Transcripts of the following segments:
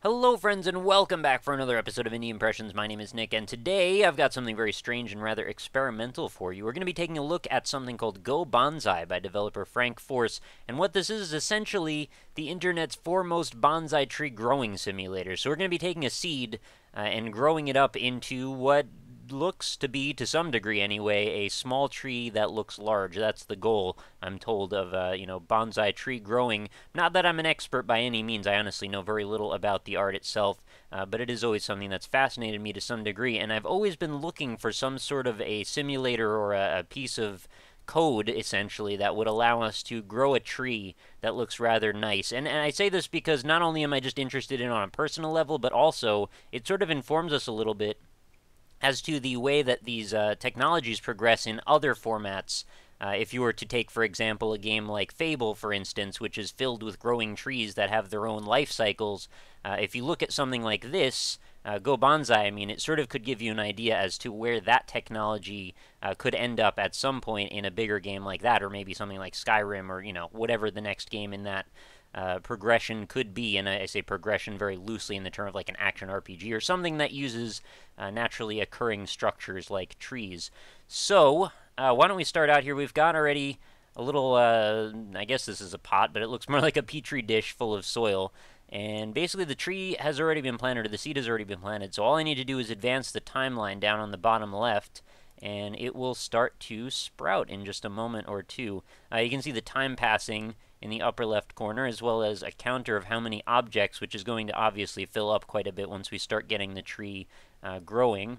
Hello, friends, and welcome back for another episode of Indie Impressions. My name is Nick, and today I've got something very strange and rather experimental for you. We're going to be taking a look at something called Go Bonsai by developer Frank Force, and what this is essentially the internet's foremost bonsai tree growing simulator. So we're going to be taking a seed and growing it up into what looks to be, to some degree anyway, a small tree that looks large. That's the goal, I'm told, of bonsai tree growing. Not that I'm an expert by any means. I honestly know very little about the art itself, but it is always something that's fascinated me to some degree, and I've always been looking for some sort of a simulator or a piece of code, essentially, that would allow us to grow a tree that looks rather nice. And I say this because not only am I just interested in it on a personal level, but also it sort of informs us a little bit as to the way that these technologies progress in other formats. If you were to take, for example, a game like Fable, for instance, which is filled with growing trees that have their own life cycles, if you look at something like this, Go Bonsai, I mean, it sort of could give you an idea as to where that technology could end up at some point in a bigger game like that, or maybe something like Skyrim, or, whatever the next game in that progression could be. And I say progression very loosely in the term of like an action RPG or something that uses naturally occurring structures like trees. So, why don't we start out here? We've got already a little, I guess this is a pot, but it looks more like a petri dish full of soil. And basically the tree has already been planted, or the seed has already been planted. So all I need to do is advance the timeline down on the bottom left, and it will start to sprout in just a moment or two. You can see the time passing in the upper left corner, as well as a counter of how many objects, which is going to obviously fill up quite a bit once we start getting the tree growing.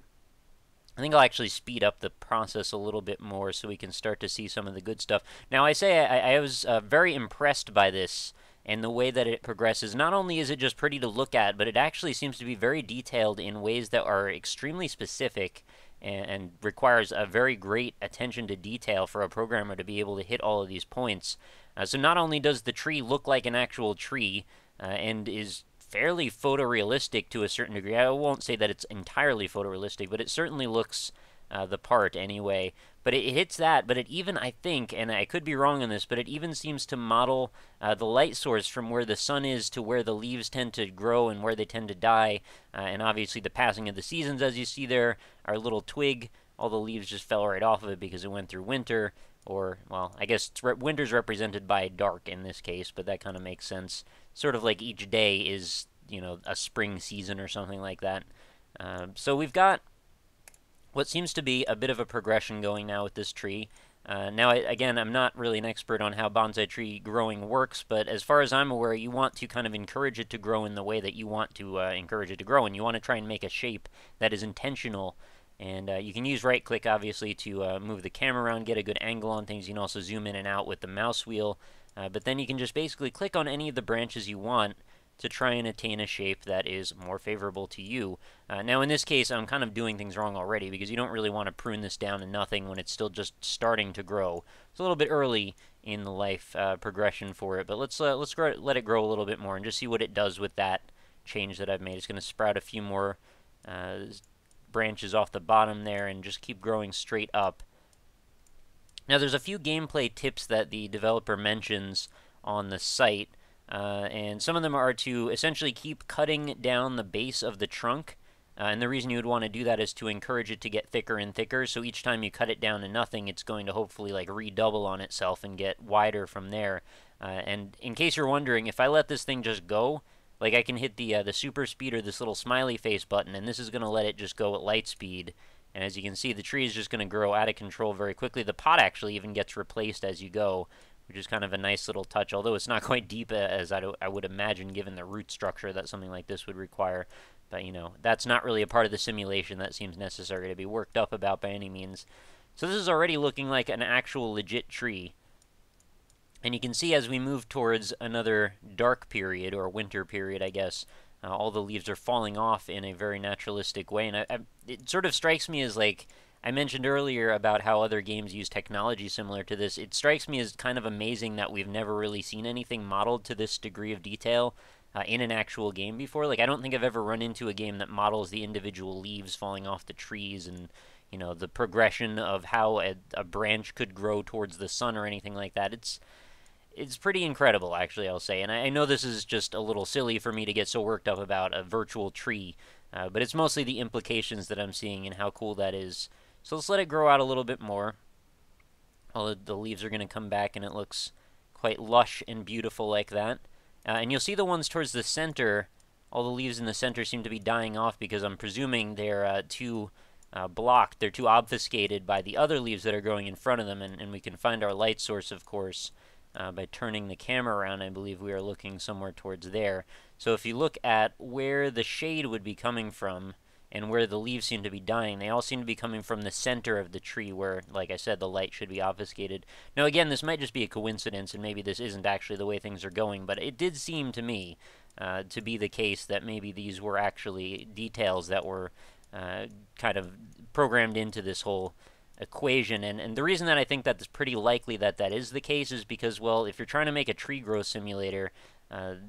I think I'll actually speed up the process a little bit more so we can start to see some of the good stuff. Now, I was very impressed by this and the way that it progresses. Not only is it just pretty to look at, but it actually seems to be very detailed in ways that are extremely specific and requires a very great attention to detail for a programmer to be able to hit all of these points. So not only does the tree look like an actual tree and is fairly photorealistic to a certain degree. I won't say that it's entirely photorealistic, but it certainly looks the part anyway. But it hits that, but it even, I think, and I could be wrong on this, but it even seems to model the light source from where the sun is to where the leaves tend to grow and where they tend to die. And obviously the passing of the seasons, as you see there, our little twig, all the leaves just fell right off of it because it went through winter. Or, well, I guess winter's represented by dark in this case, but that kind of makes sense. Sort of like each day is, a spring season or something like that. So we've got what seems to be a bit of a progression going now with this tree. Now, again, I'm not really an expert on how bonsai tree growing works, but as far as I'm aware, you want to kind of encourage it to grow in the way that you want to encourage it to grow, and you want to try and make a shape that is intentional. And you can use right click, obviously, to move the camera around, get a good angle on things. You can also zoom in and out with the mouse wheel. But then you can just basically click on any of the branches you want to try and attain a shape that is more favorable to you. Now, in this case, I'm kind of doing things wrong already because you don't really want to prune this down to nothing when it's still just starting to grow. It's a little bit early in the life progression for it, but let's let it grow a little bit more and just see what it does with that change that I've made. It's going to sprout a few more branches off the bottom there and just keep growing straight up. Now, there's a few gameplay tips that the developer mentions on the site, and some of them are to essentially keep cutting down the base of the trunk. And the reason you would want to do that is to encourage it to get thicker and thicker, so each time you cut it down to nothing, it's going to hopefully like redouble on itself and get wider from there. And in case you're wondering, if I let this thing just go, like I can hit the super speed or this little smiley face button, and this is going to let it just go at light speed. And as you can see, the tree is just going to grow out of control very quickly. The pot actually even gets replaced as you go, which is kind of a nice little touch, although it's not quite deep as I would imagine given the root structure that something like this would require. But, that's not really a part of the simulation that seems necessary to be worked up about by any means. So this is already looking like an actual legit tree. And you can see as we move towards another dark period, or winter period, I guess, all the leaves are falling off in a very naturalistic way. And it sort of strikes me as, like, I mentioned earlier about how other games use technology similar to this. It strikes me as kind of amazing that we've never really seen anything modeled to this degree of detail in an actual game before. Like, I don't think I've ever run into a game that models the individual leaves falling off the trees and, the progression of how a branch could grow towards the sun or anything like that. it's pretty incredible, actually, I'll say. And I know this is just a little silly for me to get so worked up about a virtual tree, but it's mostly the implications that I'm seeing and how cool that is. So let's let it grow out a little bit more. All the leaves are going to come back, and it looks quite lush and beautiful like that. And you'll see the ones towards the center, all the leaves in the center seem to be dying off because I'm presuming they're too blocked. They're too obfuscated by the other leaves that are growing in front of them, and we can find our light source, of course, by turning the camera around. I believe we are looking somewhere towards there. So if you look at where the shade would be coming from and where the leaves seem to be dying, they all seem to be coming from the center of the tree where, like I said, the light should be obfuscated. Now again, this might just be a coincidence and maybe this isn't actually the way things are going, but it did seem to me to be the case that maybe these were actually details that were kind of programmed into this whole equation. And the reason that I think that it's pretty likely that that is the case is because, well, if you're trying to make a tree growth simulator,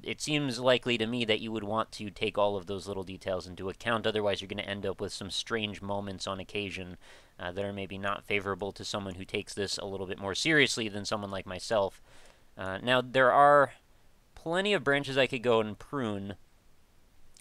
it seems likely to me that you would want to take all of those little details into account. Otherwise, you're going to end up with some strange moments on occasion that are maybe not favorable to someone who takes this a little bit more seriously than someone like myself. Now, there are plenty of branches I could go and prune.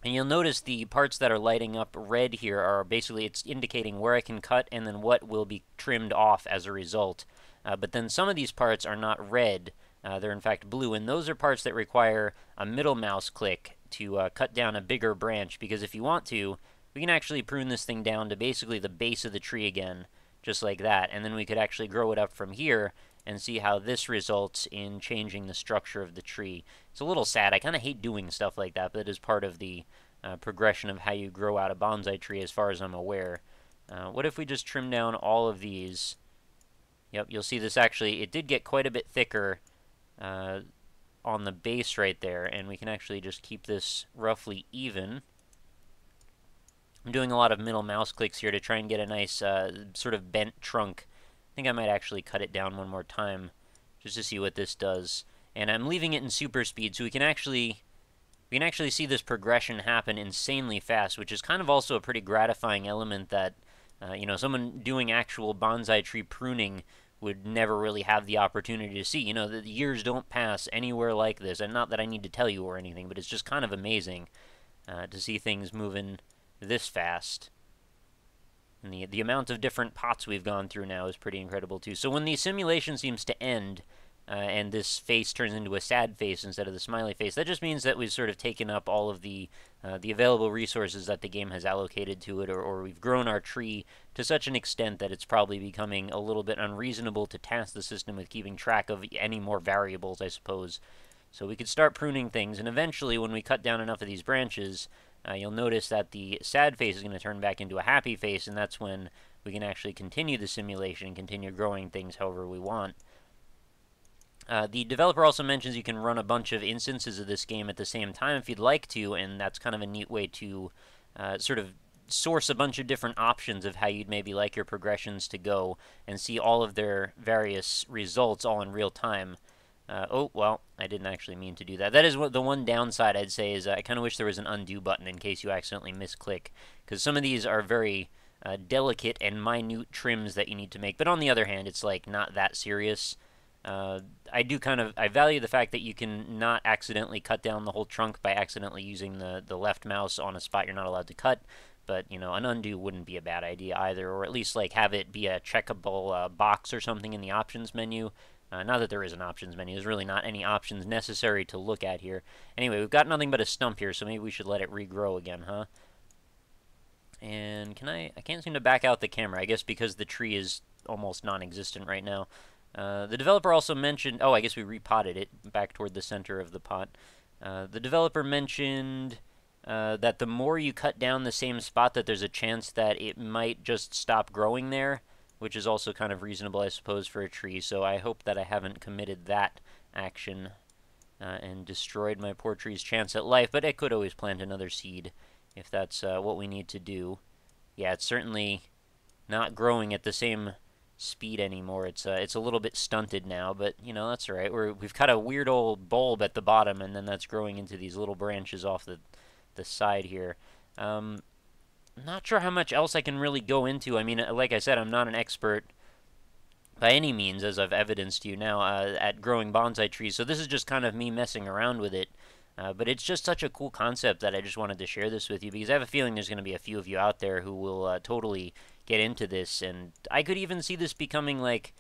And you'll notice the parts that are lighting up red here are basically, it's indicating where I can cut and then what will be trimmed off as a result. But then some of these parts are not red. They're in fact blue, and those are parts that require a middle mouse click to cut down a bigger branch, because if you want to, we can actually prune this thing down to basically the base of the tree again, just like that, and then we could actually grow it up from here and see how this results in changing the structure of the tree. It's a little sad. I kind of hate doing stuff like that, but it is part of the progression of how you grow out a bonsai tree as far as I'm aware. What if we just trim down all of these? Yep, you'll see this actually, it did get quite a bit thicker on the base right there, and we can actually just keep this roughly even. I'm doing a lot of middle mouse clicks here to try and get a nice sort of bent trunk. I think I might actually cut it down one more time just to see what this does. And I'm leaving it in super speed so we can actually see this progression happen insanely fast, which is kind of also a pretty gratifying element that you know, someone doing actual bonsai tree pruning would never really have the opportunity to see. You know, the years don't pass anywhere like this, and not that I need to tell you or anything, but it's just kind of amazing to see things moving this fast. And the amount of different pots we've gone through now is pretty incredible too. So when the simulation seems to end, and this face turns into a sad face instead of the smiley face, that just means that we've sort of taken up all of the available resources that the game has allocated to it, or we've grown our tree to such an extent that it's probably becoming a little bit unreasonable to task the system with keeping track of any more variables, I suppose. So we could start pruning things, and eventually when we cut down enough of these branches, you'll notice that the sad face is going to turn back into a happy face, and that's when we can actually continue the simulation and continue growing things however we want. The developer also mentions you can run a bunch of instances of this game at the same time if you'd like to, and that's kind of a neat way to sort of source a bunch of different options of how you'd maybe like your progressions to go and see all of their various results all in real time. Oh, well, I didn't actually mean to do that. That is what the one downside I'd say is I kind of wish there was an undo button in case you accidentally misclick, because some of these are very delicate and minute trims that you need to make. But on the other hand, it's like not that serious. I value the fact that you can not accidentally cut down the whole trunk by accidentally using the left mouse on a spot you're not allowed to cut. But, you know, an undo wouldn't be a bad idea either, or at least like have it be a checkable box or something in the options menu. Not that there is an options menu. There's really not any options necessary to look at here. Anyway, we've got nothing but a stump here, so maybe we should let it regrow again, huh? And I can't seem to back out the camera, I guess because the tree is almost non-existent right now. The developer also mentioned, oh, I guess we repotted it back toward the center of the pot. The developer mentioned that the more you cut down the same spot, that there's a chance that it might just stop growing there, which is also kind of reasonable, I suppose, for a tree. So I hope that I haven't committed that action and destroyed my poor tree's chance at life, but I could always plant another seed if that's what we need to do. Yeah, it's certainly not growing at the same speed anymore. It's a little bit stunted now, but you know, that's all right. We've got a weird old bulb at the bottom, and then that's growing into these little branches off the side here. Not sure how much else I can really go into. I mean, like I said, I'm not an expert by any means, as I've evidenced to you now, at growing bonsai trees. So this is just kind of me messing around with it. But it's just such a cool concept that I just wanted to share this with you, because I have a feeling there's going to be a few of you out there who will totally get into this. And I could even see this becoming like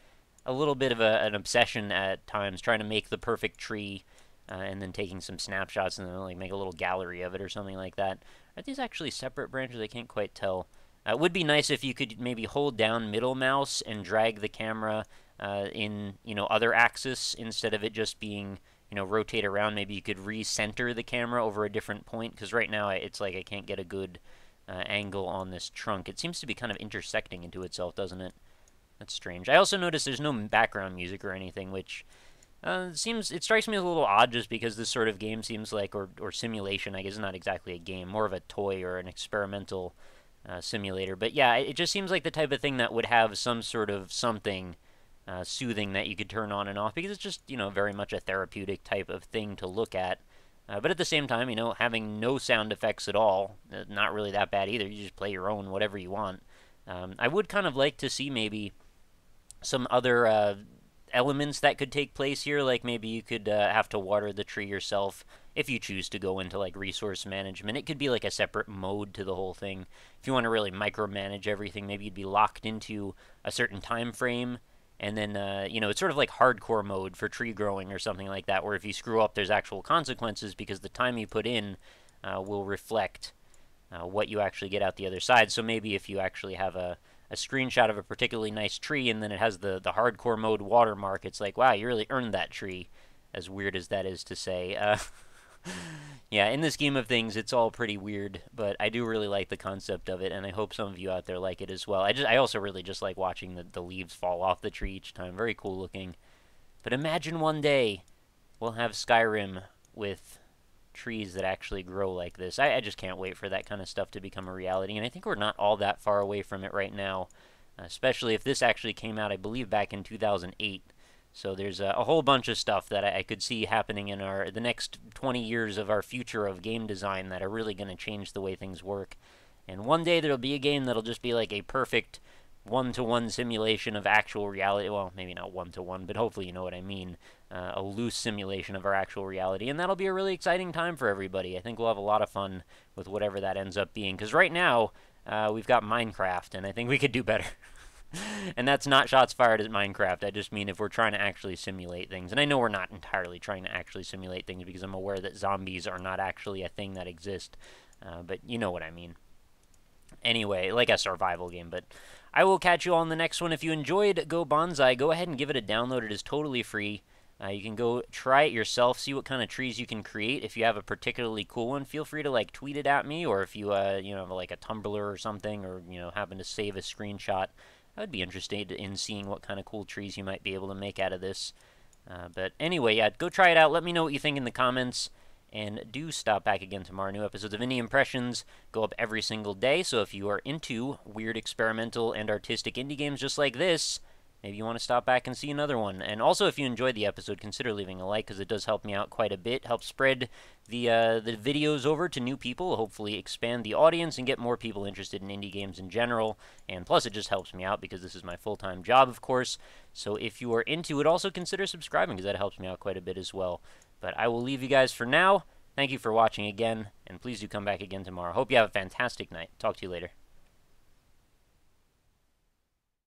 a little bit of an obsession at times, trying to make the perfect tree and then taking some snapshots and then like make a little gallery of it or something like that. Are these actually separate branches? I can't quite tell. It would be nice if you could maybe hold down middle mouse and drag the camera in, other axis instead of it just being, rotate around. Maybe you could recenter the camera over a different point, because right now it's like I can't get a good angle on this trunk. It seems to be kind of intersecting into itself, doesn't it? That's strange. I also noticed there's no background music or anything, which it strikes me as a little odd, just because this sort of game seems like, or simulation, I guess, is not exactly a game, more of a toy or an experimental simulator. But yeah, it just seems like the type of thing that would have some sort of something soothing that you could turn on and off, because it's just, very much a therapeutic type of thing to look at. But at the same time, having no sound effects at all, not really that bad either. You just play your own, whatever you want. I would kind of like to see maybe some other elements that could take place here, like maybe you could have to water the tree yourself if you choose to go into like resource management. It could be like a separate mode to the whole thing. If you want to really micromanage everything, maybe you'd be locked into a certain time frame, and then it's sort of like hardcore mode for tree growing or something like that, where if you screw up there's actual consequences, because the time you put in will reflect what you actually get out the other side. So maybe if you actually have a screenshot of a particularly nice tree and then it has the hardcore mode watermark, it's like, wow, you really earned that tree, as weird as that is to say. Yeah, in the scheme of things, it's all pretty weird, but I do really like the concept of it, and I hope some of you out there like it as well. I also really just like watching the leaves fall off the tree each time. Very cool looking. But imagine one day we'll have Skyrim with trees that actually grow like this. I just can't wait for that kind of stuff to become a reality, and I think we're not all that far away from it right now, especially if this actually came out, I believe, back in 2008. So there's a whole bunch of stuff that I could see happening in the next 20 years of our future of game design that are really going to change the way things work. And one day there'll be a game that'll just be like a perfect one-to-one simulation of actual reality. Well, maybe not one-to-one, but hopefully you know what I mean. A loose simulation of our actual reality, and that'll be a really exciting time for everybody. I think we'll have a lot of fun with whatever that ends up being, because right now we've got Minecraft, and I think we could do better. And that's not shots fired at Minecraft. I just mean if we're trying to actually simulate things. And I know we're not entirely trying to actually simulate things, because I'm aware that zombies are not actually a thing that exist. But you know what I mean. Anyway, like a survival game. But I will catch you all in the next one. If you enjoyed Go Bonsai, go ahead and give it a download. It is totally free. You can go try it yourself, see what kind of trees you can create. If you have a particularly cool one, feel free to like tweet it at me, or if you have like a Tumblr or something, or happen to save a screenshot, I would be interested in seeing what kind of cool trees you might be able to make out of this. But anyway, yeah, go try it out. Let me know what you think in the comments. And do stop back again tomorrow. New episodes of Indie Impressions go up every single day. So if you are into weird, experimental, and artistic indie games just like this, maybe you want to stop back and see another one. And also, if you enjoyed the episode, consider leaving a like, because it does help me out quite a bit. Help spread the videos over to new people, hopefully expand the audience and get more people interested in indie games in general. And plus, it just helps me out, because this is my full-time job, of course. So if you are into it, also consider subscribing, because that helps me out quite a bit as well. But I will leave you guys for now. Thank you for watching again, and please do come back again tomorrow. Hope you have a fantastic night. Talk to you later.